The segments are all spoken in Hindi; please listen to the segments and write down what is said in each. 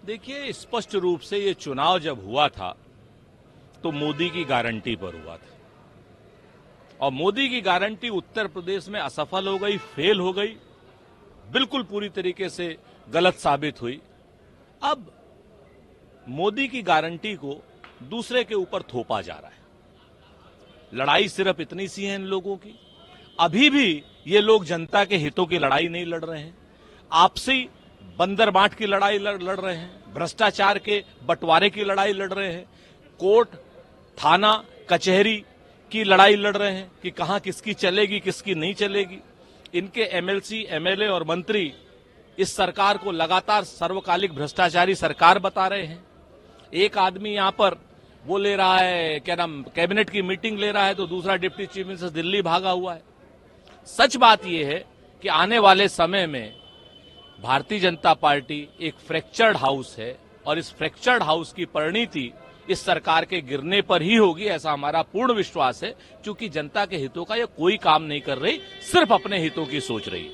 देखिए, स्पष्ट रूप से ये चुनाव जब हुआ था तो मोदी की गारंटी पर हुआ था और मोदी की गारंटी उत्तर प्रदेश में असफल हो गई, फेल हो गई, बिल्कुल पूरी तरीके से गलत साबित हुई। अब मोदी की गारंटी को दूसरे के ऊपर थोपा जा रहा है। लड़ाई सिर्फ इतनी सी है इन लोगों की। अभी भी ये लोग जनता के हितों की लड़ाई नहीं लड़ रहे हैं, आपसी बंदर बांट की लड़ाई लड़ रहे हैं, भ्रष्टाचार के बंटवारे की लड़ाई लड़ रहे हैं, कोर्ट थाना कचहरी की लड़ाई लड़ रहे हैं कि कहां किसकी चलेगी किसकी नहीं चलेगी। इनके एमएलसी एमएलए और मंत्री इस सरकार को लगातार सर्वकालिक भ्रष्टाचारी सरकार बता रहे हैं। एक आदमी यहां पर वो ले रहा है, क्या नाम, कैबिनेट की मीटिंग ले रहा है, तो दूसरा डिप्टी चीफ मिनिस्टर दिल्ली भागा हुआ है। सच बात यह है कि आने वाले समय में भारतीय जनता पार्टी एक फ्रैक्चर्ड हाउस है और इस फ्रैक्चर्ड हाउस की परिणति इस सरकार के गिरने पर ही होगी, ऐसा हमारा पूर्ण विश्वास है, क्योंकि जनता के हितों का यह कोई काम नहीं कर रही, सिर्फ अपने हितों की सोच रही है।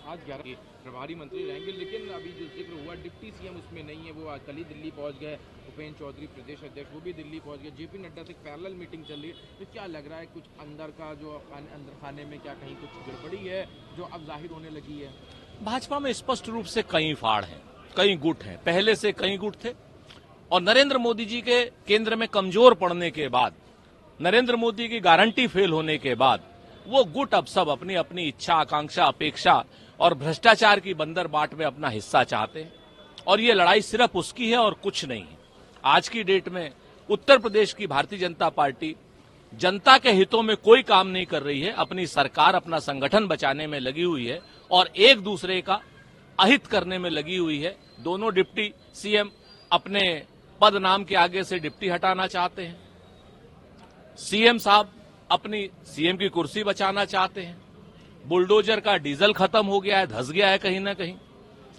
आज 11 प्रभारी मंत्री रहेंगे, लेकिन अभी जो जिक्र हुआ डिप्टी सीएम उसमें नहीं है। वो आज कल ही दिल्ली पहुंच गए। भूपेंद्र चौधरी प्रदेश अध्यक्ष वो भी दिल्ली पहुंच गए। जेपी नड्डा से पैरेलल मीटिंग चल रही है। तो क्या लग रहा है कुछ अंदर का जो अंदर खाने में क्या कहीं कुछ गड़बड़ी है जो अब जाहिर होने लगी है? भाजपा में स्पष्ट रूप से कई फाड़ हैं, कई गुट हैं, पहले से कई गुट थे और नरेंद्र मोदी जी के केंद्र में कमजोर पड़ने के बाद, नरेंद्र मोदी की गारंटी फेल होने के बाद वो गुट अब सब अपनी अपनी इच्छा आकांक्षा अपेक्षा और भ्रष्टाचार की बंदर बाट में अपना हिस्सा चाहते हैं और ये लड़ाई सिर्फ उसकी है और कुछ नहीं है। आज की डेट में उत्तर प्रदेश की भारतीय जनता पार्टी जनता के हितों में कोई काम नहीं कर रही है, अपनी सरकार अपना संगठन बचाने में लगी हुई है और एक दूसरे का अहित करने में लगी हुई है। दोनों डिप्टी सीएम अपने पद नाम के आगे से डिप्टी हटाना चाहते हैं, सीएम साहब अपनी सीएम की कुर्सी बचाना चाहते हैं, बुलडोजर का डीजल खत्म हो गया है, धंस गया है कहीं ना कहीं।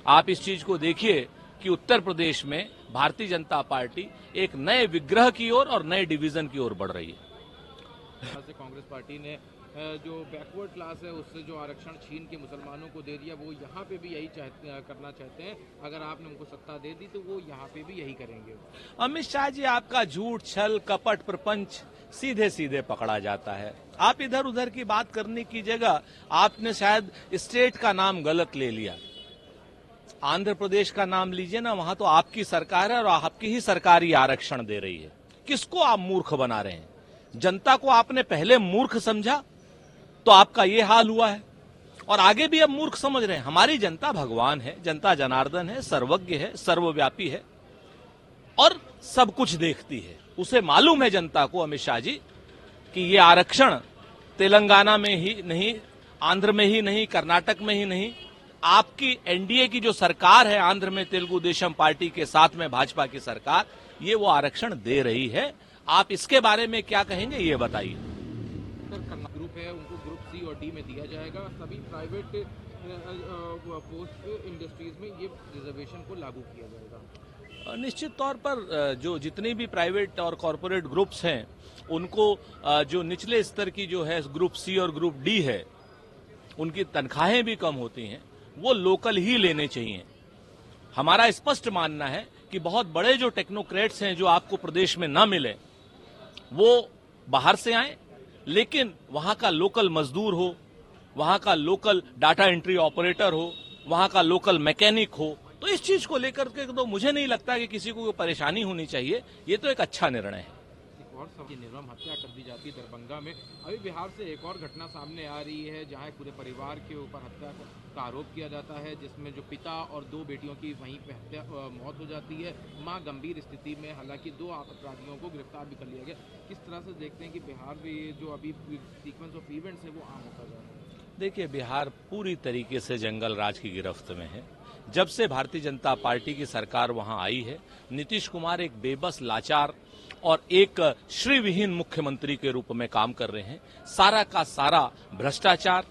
आप इस चीज को देखिए कि उत्तर प्रदेश में भारतीय जनता पार्टी एक नए विग्रह की ओर और नए डिवीजन की ओर बढ़ रही है। कांग्रेस पार्टी ने जो बैकवर्ड क्लास है उससे जो आरक्षण छीन के मुसलमानों को दे दिया, वो यहाँ पे भी यही करना चाहते हैं। अगर आपने उनको सत्ता दे दी तो वो यहाँ पे भी यही करेंगे। अमित शाह जी, आपका झूठ छल कपट प्रपंच सीधे सीधे पकड़ा जाता है। आप इधर उधर की बात करने की जगह आपने शायद स्टेट का नाम गलत ले लिया। आंध्र प्रदेश का नाम लीजिए ना, वहां तो आपकी सरकार है और आपकी ही सरकार ही आरक्षण दे रही है। किसको आप मूर्ख बना रहे हैं? जनता को आपने पहले मूर्ख समझा तो आपका ये हाल हुआ है और आगे भी अब मूर्ख समझ रहे हैं। हमारी जनता भगवान है, जनता जनार्दन है, सर्वज्ञ है, सर्वव्यापी है और सब कुछ देखती है। उसे मालूम है जनता को, अमित शाह जी, कि ये आरक्षण तेलंगाना में ही नहीं, आंध्र में ही नहीं, कर्नाटक में ही नहीं, आपकी एनडीए की जो सरकार है आंध्र में तेलुगु देशम पार्टी के साथ में भाजपा की सरकार, ये वो आरक्षण दे रही है। आप इसके बारे में क्या कहेंगे, ये बताइए। ग्रुप है उनको ग्रुप सी और डी में दिया जाएगा। सभी प्राइवेट पोस्ट इंडस्ट्रीज में ये रिजर्वेशन को लागू किया जाएगा। निश्चित तौर पर जो जितनी भी प्राइवेट और कॉरपोरेट ग्रुप्स हैं उनको जो निचले स्तर की जो है ग्रुप सी और ग्रुप डी है, उनकी तनख्वाहें भी कम होती हैं, वो लोकल ही लेने चाहिए। हमारा स्पष्ट मानना है कि बहुत बड़े जो टेक्नोक्रेट्स हैं जो आपको प्रदेश में न मिले, वो बाहर से आए, लेकिन वहां का लोकल मजदूर हो, वहां का लोकल डाटा एंट्री ऑपरेटर हो, वहां का लोकल मैकेनिक हो, तो इस चीज को लेकर के तो मुझे नहीं लगता कि किसी को परेशानी होनी चाहिए। ये तो एक अच्छा निर्णय है। और सबकी निर्मम हत्या कर दी जाती है दरभंगा में। अभी बिहार से एक और घटना सामने आ रही है जहां पूरे परिवार के ऊपर हत्या का आरोप किया जाता है, जिसमें जो पिता और दो बेटियों की वहीं पे मौत हो जाती है। मां गंभीर स्थिति में, हालांकि दो अपराधियों को गिरफ्तार भी कर लिया गया। किस तरह से देखते हैं कि बिहार में ये जो अभी सीक्वेंस ऑफ इवेंट्स है वो आम होता जा रहा है? देखिए, बिहार पूरी तरीके से जंगल राज की गिरफ्त में है। जब से भारतीय जनता पार्टी की सरकार वहां आई है, नीतीश कुमार एक बेबस, लाचार और एक श्रीविहीन मुख्यमंत्री के रूप में काम कर रहे हैं। सारा का सारा भ्रष्टाचार,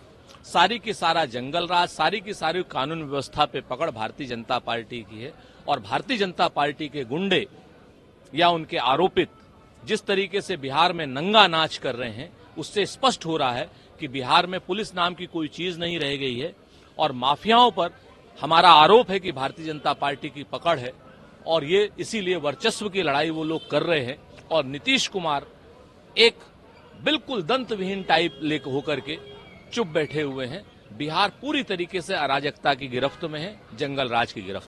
सारी की सारा जंगल राज, सारी की सारी कानून व्यवस्था पे पकड़ भारतीय जनता पार्टी की है और भारतीय जनता पार्टी के गुंडे या उनके आरोपित जिस तरीके से बिहार में नंगा नाच कर रहे हैं, उससे स्पष्ट हो रहा है कि बिहार में पुलिस नाम की कोई चीज नहीं रह गई है। गई है और माफियाओं पर हमारा आरोप है कि भारतीय जनता पार्टी की पकड़ है। और भारतीय जनता पार्टी के गुंडे या उनके आरोपित जिस तरीके से बिहार में नंगा नाच कर रहे हैं, उससे स्पष्ट हो रहा है कि बिहार में पुलिस नाम की कोई चीज नहीं रह गई है। और माफियाओं पर हमारा आरोप है कि भारतीय जनता पार्टी की पकड़ है। और ये इसीलिए वर्चस्व की लड़ाई वो लोग कर रहे हैं। और नीतीश कुमार एक बिल्कुल दंतविहीन टाइप लेकर होकर के चुप बैठे हुए हैं। बिहार पूरी तरीके से अराजकता की गिरफ्त में है, जंगल राज की गिरफ्त।